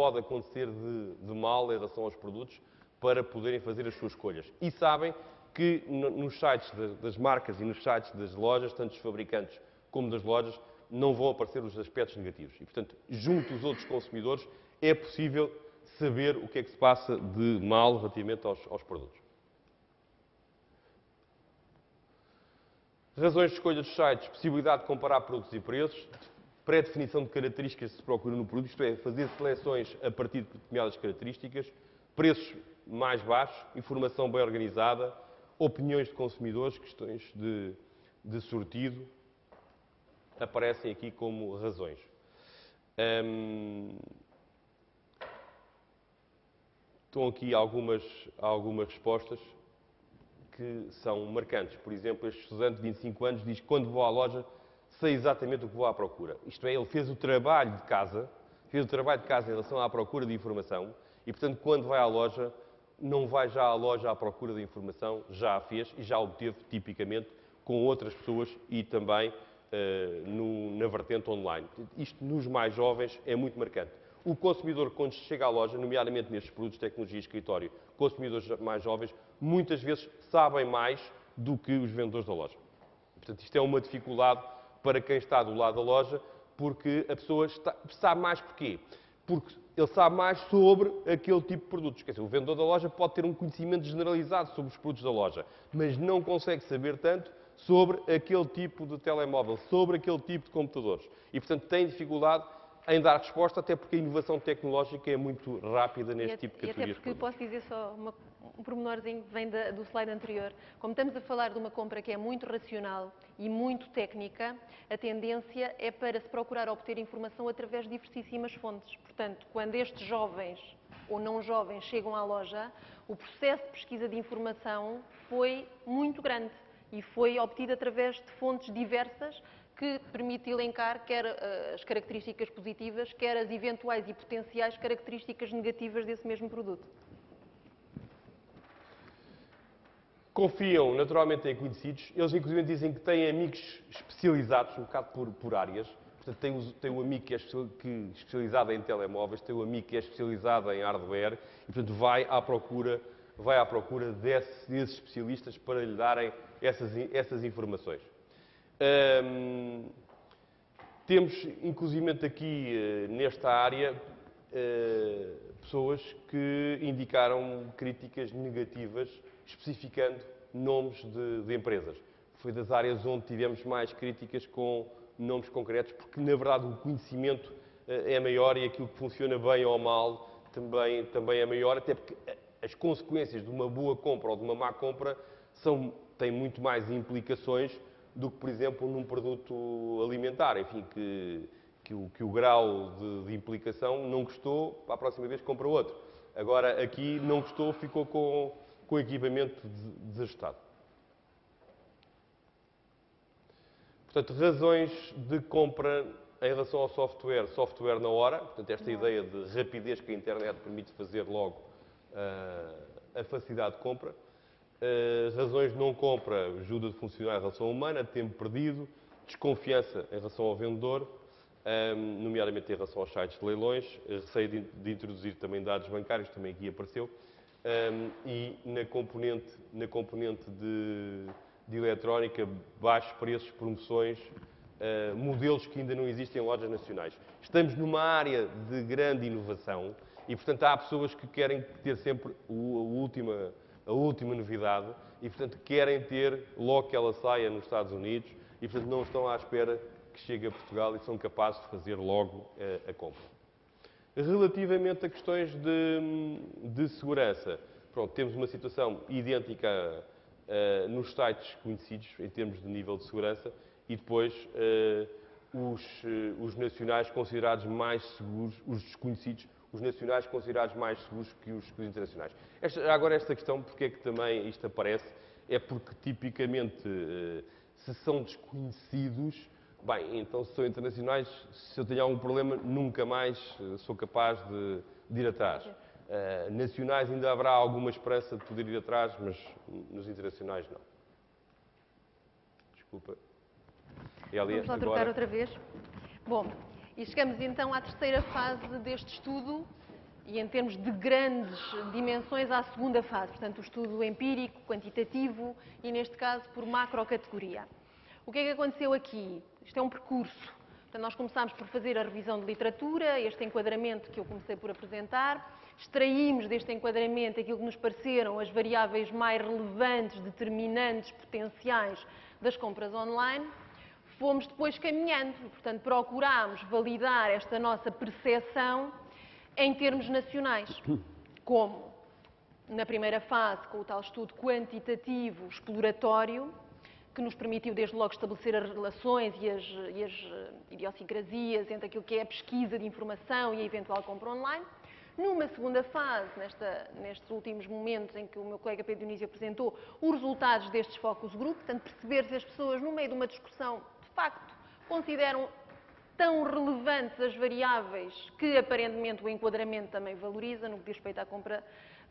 pode acontecer de mal em relação aos produtos para poderem fazer as suas escolhas. E sabem que nos sites das marcas e nos sites das lojas, tanto dos fabricantes como das lojas, não vão aparecer os aspectos negativos. E, portanto, junto aos outros consumidores, é possível saber o que é que se passa de mal relativamente aos produtos. Razões de escolha dos sites, possibilidade de comparar produtos e preços, pré-definição de características que se procura no produto, isto é, fazer seleções a partir de determinadas características, preços mais baixos, informação bem organizada, opiniões de consumidores, questões de sortido, aparecem aqui como razões. Estão aqui algumas respostas que são marcantes. Por exemplo, este estudante de 25 anos diz que quando vou à loja sei exatamente o que vou à procura. Isto é, ele fez o trabalho de casa em relação à procura de informação e, portanto, quando vai à loja, não vai já à loja à procura de informação, já a fez e já a obteve, tipicamente, com outras pessoas e também na vertente online. Isto, nos mais jovens, é muito marcante. O consumidor, quando chega à loja, nomeadamente nestes produtos de tecnologia e escritório, consumidores mais jovens, muitas vezes sabem mais do que os vendedores da loja. Portanto, isto é uma dificuldade para quem está do lado da loja, porque a pessoa sabe mais porquê? Porque ele sabe mais sobre aquele tipo de produtos. Quer dizer, o vendedor da loja pode ter um conhecimento generalizado sobre os produtos da loja, mas não consegue saber tanto sobre aquele tipo de telemóvel, sobre aquele tipo de computadores. E, portanto, tem dificuldade em dar resposta, até porque a inovação tecnológica é muito rápida neste tipo de categorias. E até porque posso dizer só um pormenorzinho que vem do slide anterior. Como estamos a falar de uma compra que é muito racional e muito técnica, a tendência é para se procurar obter informação através de diversíssimas fontes. Portanto, quando estes jovens ou não jovens chegam à loja, o processo de pesquisa de informação foi muito grande e foi obtido através de fontes diversas que permite elencar quer as características positivas, quer as eventuais e potenciais características negativas desse mesmo produto. Confiam naturalmente em conhecidos. Eles, inclusive, dizem que têm amigos especializados, um bocado por áreas. Portanto, tem um amigo que é especializado em telemóveis, tem um amigo que é especializado em hardware e, portanto, vai à procura desses especialistas para lhe darem essas informações. Temos, inclusive, aqui nesta área, pessoas que indicaram críticas negativas, especificando nomes de empresas. Foi das áreas onde tivemos mais críticas com nomes concretos, porque, na verdade, o conhecimento é maior e aquilo que funciona bem ou mal também é maior, até porque as consequências de uma boa compra ou de uma má compra têm muito mais implicações do que, por exemplo, num produto alimentar. Enfim, que o grau de implicação não gostou, para a próxima vez compra outro. Agora, aqui não gostou, ficou com o equipamento desajustado. Portanto, razões de compra em relação ao software na hora. Portanto, esta ideia de rapidez que a internet permite fazer logo a facilidade de compra. Razões de não compra, ajuda de funcionar em relação humana, tempo perdido, desconfiança em relação ao vendedor, nomeadamente em relação aos sites de leilões, receio de introduzir também dados bancários, também aqui apareceu, e na componente de eletrónica, baixos preços, promoções, modelos que ainda não existem em lojas nacionais. Estamos numa área de grande inovação e, portanto, há pessoas que querem ter sempre a última novidade e, portanto, querem ter logo que ela saia nos Estados Unidos e, portanto, não estão à espera que chegue a Portugal e são capazes de fazer logo a compra. Relativamente a questões de segurança, pronto, temos uma situação idêntica nos sites conhecidos em termos de nível de segurança e depois os nacionais considerados mais seguros, os desconhecidos, os nacionais considerados mais seguros que os internacionais. Agora, esta questão, porque é que também isto aparece, é porque tipicamente, se são desconhecidos, bem, então se são internacionais, se eu tenho algum problema, nunca mais sou capaz de ir atrás. Nacionais ainda haverá alguma esperança de poder ir atrás, mas nos internacionais não. Desculpa. Vamos lá trocar outra vez. Bom, E chegamos então à terceira fase deste estudo e, em termos de grandes dimensões, à segunda fase. Portanto, o estudo empírico, quantitativo e, neste caso, por macrocategoria. O que é que aconteceu aqui? Isto é um percurso. Portanto, nós começámos por fazer a revisão de literatura, este enquadramento que eu comecei por apresentar. Extraímos deste enquadramento aquilo que nos pareceram as variáveis mais relevantes, determinantes, potenciais das compras online. Fomos depois caminhando, portanto, procurámos validar esta nossa percepção em termos nacionais. Como? Na primeira fase, com o tal estudo quantitativo exploratório, que nos permitiu desde logo estabelecer as relações e as idiosincrasias entre aquilo que é a pesquisa de informação e a eventual compra online. Numa segunda fase, nestes últimos momentos em que o meu colega Pedro Dionísio apresentou os resultados destes focus group, portanto, perceber se as pessoas, no meio de uma discussão, de facto, consideram tão relevantes as variáveis que, aparentemente, o enquadramento também valoriza no que diz respeito à compra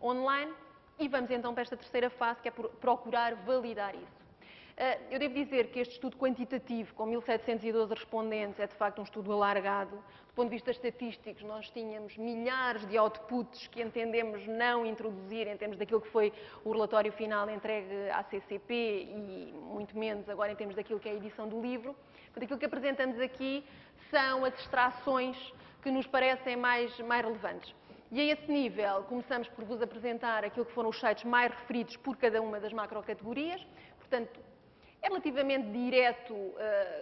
online. E vamos então para esta terceira fase, que é procurar validar isso. Eu devo dizer que este estudo quantitativo, com 1.712 respondentes, é de facto um estudo alargado. Do ponto de vista estatístico, nós tínhamos milhares de outputs que entendemos não introduzir em termos daquilo que foi o relatório final entregue à CCP e muito menos agora em termos daquilo que é a edição do livro. Portanto, aquilo que apresentamos aqui são as extrações que nos parecem mais relevantes. E a esse nível, começamos por vos apresentar aquilo que foram os sites mais referidos por cada uma das macrocategorias. Portanto, é relativamente direto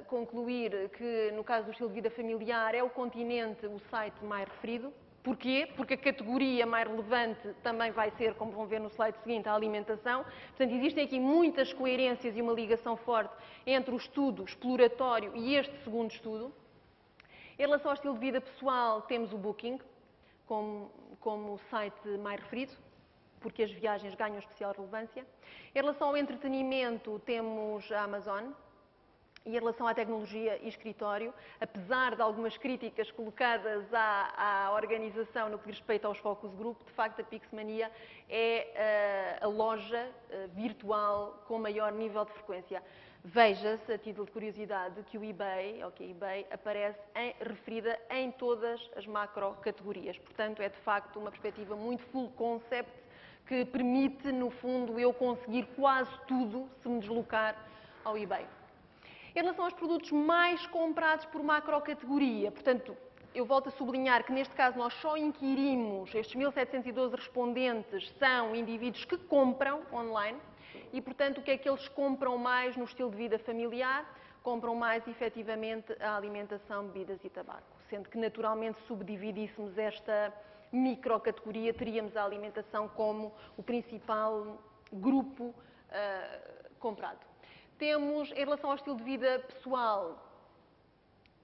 concluir que, no caso do estilo de vida familiar, é o continente o site mais referido. Porquê? Porque a categoria mais relevante também vai ser, como vão ver no slide seguinte, a alimentação. Portanto, existem aqui muitas coerências e uma ligação forte entre o estudo exploratório e este segundo estudo. Em relação ao estilo de vida pessoal, temos o Booking como o site mais referido, porque as viagens ganham especial relevância. Em relação ao entretenimento, temos a Amazon. E em relação à tecnologia e escritório, apesar de algumas críticas colocadas à organização no que diz respeito aos focus group, de facto a Pixmania é a loja virtual com maior nível de frequência. Veja-se, a título de curiosidade, que o eBay, ou que a eBay, aparece referida em todas as macrocategorias. Portanto, é de facto uma perspectiva muito full concept que permite, no fundo, eu conseguir quase tudo se me deslocar ao eBay. Em relação aos produtos mais comprados por macrocategoria, portanto, eu volto a sublinhar que neste caso nós só inquirimos, estes 1.712 respondentes são indivíduos que compram online e, portanto, o que é que eles compram mais no estilo de vida familiar? Compram mais, efetivamente, a alimentação, bebidas e tabaco. Sendo que, naturalmente, subdividíssemos esta microcategoria, teríamos a alimentação como o principal grupo comprado. Temos, em relação ao estilo de vida pessoal,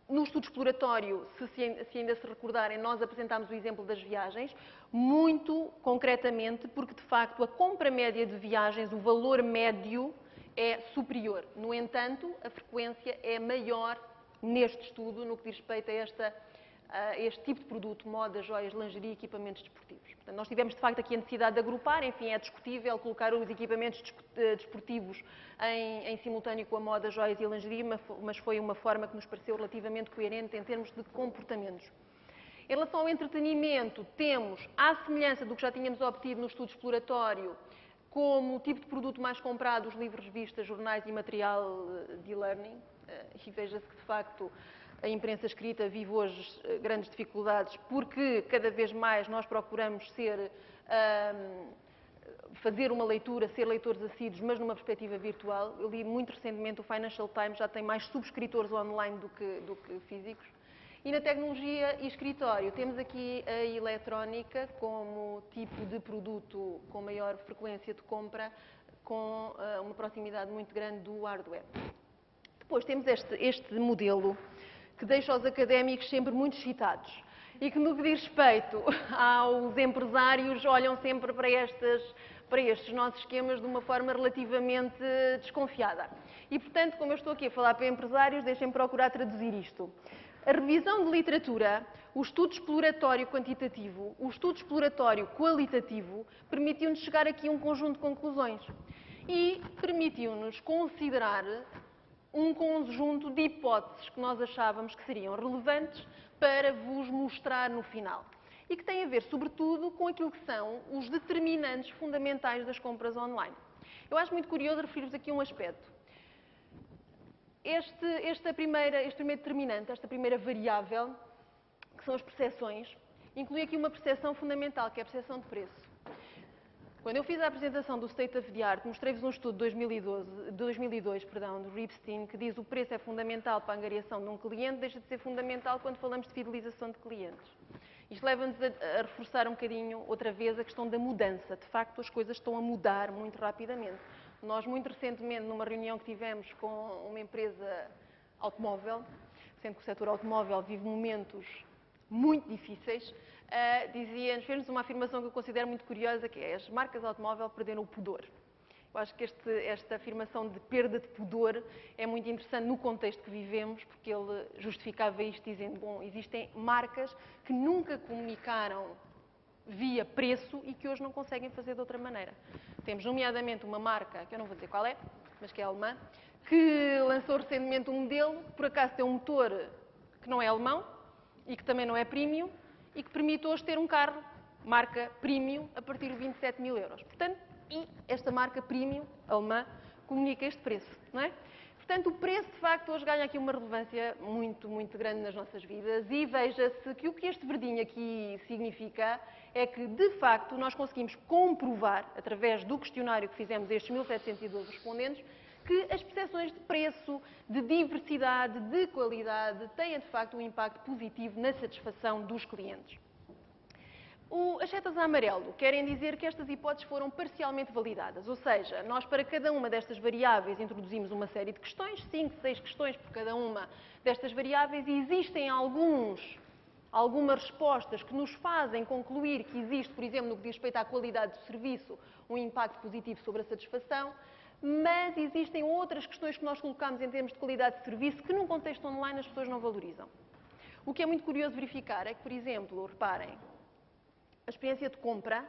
no estudo exploratório, se ainda se recordarem, nós apresentámos o exemplo das viagens, muito concretamente, porque de facto a compra média de viagens, o valor médio é superior. No entanto, a frequência é maior neste estudo no que diz respeito a este tipo de produto, moda, joias, lingerie e equipamentos desportivos. Portanto, nós tivemos de facto aqui a necessidade de agrupar, enfim, é discutível colocar os equipamentos desportivos em simultâneo com a moda, joias e lingerie, mas foi uma forma que nos pareceu relativamente coerente em termos de comportamentos. Em relação ao entretenimento, temos, à semelhança do que já tínhamos obtido no estudo exploratório, como tipo de produto mais comprado, os livros, revistas, jornais e material de e-learning, e veja-se que de facto a imprensa escrita vive hoje grandes dificuldades porque cada vez mais nós procuramos fazer uma leitura, ser leitores assíduos, mas numa perspectiva virtual. Eu li muito recentemente o Financial Times, já tem mais subscritores online do que físicos. E na tecnologia e escritório, temos aqui a eletrónica como tipo de produto com maior frequência de compra, com uma proximidade muito grande do hardware. Depois temos este modelo que deixa os académicos sempre muito excitados e que, no que diz respeito aos empresários, olham sempre para estes nossos esquemas de uma forma relativamente desconfiada. E, portanto, como eu estou aqui a falar para empresários, deixem-me procurar traduzir isto. A revisão de literatura, o estudo exploratório quantitativo, o estudo exploratório qualitativo, permitiu-nos chegar aqui a um conjunto de conclusões e permitiu-nos considerar um conjunto de hipóteses que nós achávamos que seriam relevantes para vos mostrar no final. E que têm a ver, sobretudo, com aquilo que são os determinantes fundamentais das compras online. Eu acho muito curioso referir-vos aqui um aspecto. Este primeiro determinante, esta primeira variável, que são as percepções, inclui aqui uma percepção fundamental, que é a percepção de preço. Quando eu fiz a apresentação do State of the Art, mostrei-vos um estudo de 2002, do Ripstein, que diz que o preço é fundamental para a angariação de um cliente, deixa de ser fundamental quando falamos de fidelização de clientes. Isto leva-nos a reforçar um bocadinho, outra vez, a questão da mudança. De facto, as coisas estão a mudar muito rapidamente. Nós, muito recentemente, numa reunião que tivemos com uma empresa automóvel, sendo que o setor automóvel vive momentos muito difíceis, fez-nos uma afirmação que eu considero muito curiosa, que é: as marcas automóvel perderam o pudor. Eu acho que esta afirmação de perda de pudor é muito interessante no contexto que vivemos, porque ele justificava isto dizendo, bom, existem marcas que nunca comunicaram via preço e que hoje não conseguem fazer de outra maneira. Temos, nomeadamente, uma marca, que eu não vou dizer qual é, mas que é alemã, que lançou recentemente um modelo, que por acaso tem um motor que não é alemão e que também não é premium, e que permite hoje ter um carro, marca premium, a partir de 27 mil euros. Portanto, e esta marca premium, alemã, comunica este preço, não é? Portanto, o preço, de facto, hoje ganha aqui uma relevância muito, muito grande nas nossas vidas, e veja-se que o que este verdinho aqui significa é que, de facto, nós conseguimos comprovar, através do questionário que fizemos a estes 1.712 respondentes, que as percepções de preço, de diversidade, de qualidade, têm, de facto, um impacto positivo na satisfação dos clientes. As setas a amarelo querem dizer que estas hipóteses foram parcialmente validadas, ou seja, nós para cada uma destas variáveis introduzimos uma série de questões, 5, 6 questões por cada uma destas variáveis, e existem algumas respostas que nos fazem concluir que existe, por exemplo, no que diz respeito à qualidade do serviço, um impacto positivo sobre a satisfação, mas existem outras questões que nós colocamos em termos de qualidade de serviço que num contexto online as pessoas não valorizam. O que é muito curioso verificar é que, por exemplo, reparem, a experiência de compra,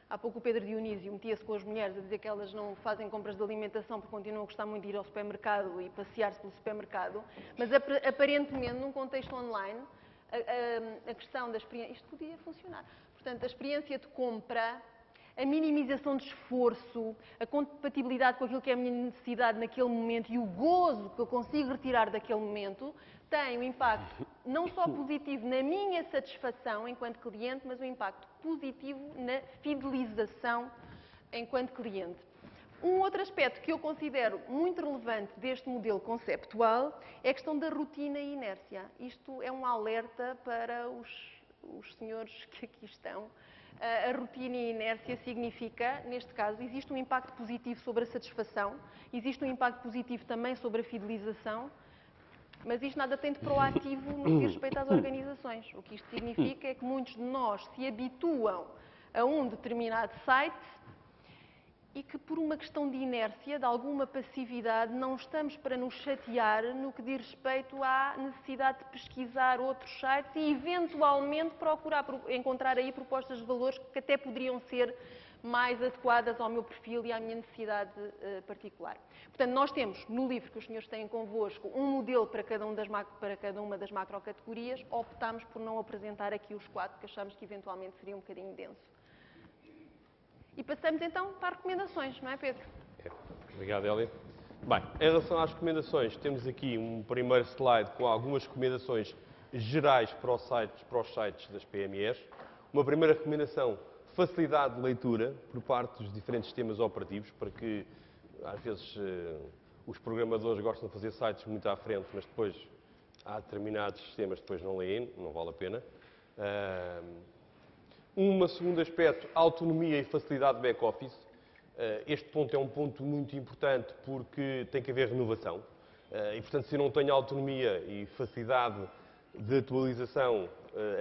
há pouco o Pedro Dionísio metia-se com as mulheres a dizer que elas não fazem compras de alimentação porque continuam a gostar muito de ir ao supermercado e passear-se pelo supermercado, mas aparentemente, num contexto online, a questão da experiência... Isto podia funcionar. Portanto, a experiência de compra, a minimização de esforço, a compatibilidade com aquilo que é a minha necessidade naquele momento e o gozo que eu consigo retirar daquele momento, tem um impacto não só positivo na minha satisfação enquanto cliente, mas um impacto positivo na fidelização enquanto cliente. Um outro aspecto que eu considero muito relevante deste modelo conceptual é a questão da rotina e inércia. Isto é um alerta para os senhores que aqui estão. A rotina e a inércia significa, neste caso, existe um impacto positivo sobre a satisfação, existe um impacto positivo também sobre a fidelização, mas isto nada tem de proativo no que diz respeito às organizações. O que isto significa é que muitos de nós se habituam a um determinado site e que, por uma questão de inércia, de alguma passividade, não estamos para nos chatear no que diz respeito à necessidade de pesquisar outros sites e, eventualmente, procurar encontrar aí propostas de valores que até poderiam ser mais adequadas ao meu perfil e à minha necessidade particular. Portanto, nós temos, no livro que os senhores têm convosco, um modelo para cada uma das macrocategorias. Optámos por não apresentar aqui os 4, que achamos que eventualmente seria um bocadinho denso. E passamos então para as recomendações, não é, Pedro? Obrigado, Hélia. Bem, em relação às recomendações, temos aqui um primeiro slide com algumas recomendações gerais para os sites das PMEs. Uma primeira recomendação: facilidade de leitura por parte dos diferentes sistemas operativos, para que, às vezes, os programadores gostam de fazer sites muito à frente, mas depois há determinados sistemas que depois não leem, não vale a pena. Um segundo aspecto: autonomia e facilidade de back-office. Este ponto é um ponto muito importante porque tem que haver renovação. E, portanto, se eu não tenho autonomia e facilidade de atualização,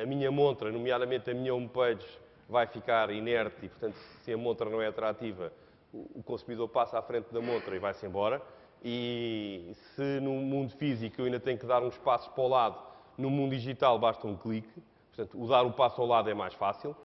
a minha montra, nomeadamente a minha homepage, vai ficar inerte e, portanto, se a montra não é atrativa, o consumidor passa à frente da montra e vai-se embora. E se no mundo físico eu ainda tenho que dar uns passos para o lado, no mundo digital basta um clique. Portanto, o dar um passo ao lado é mais fácil.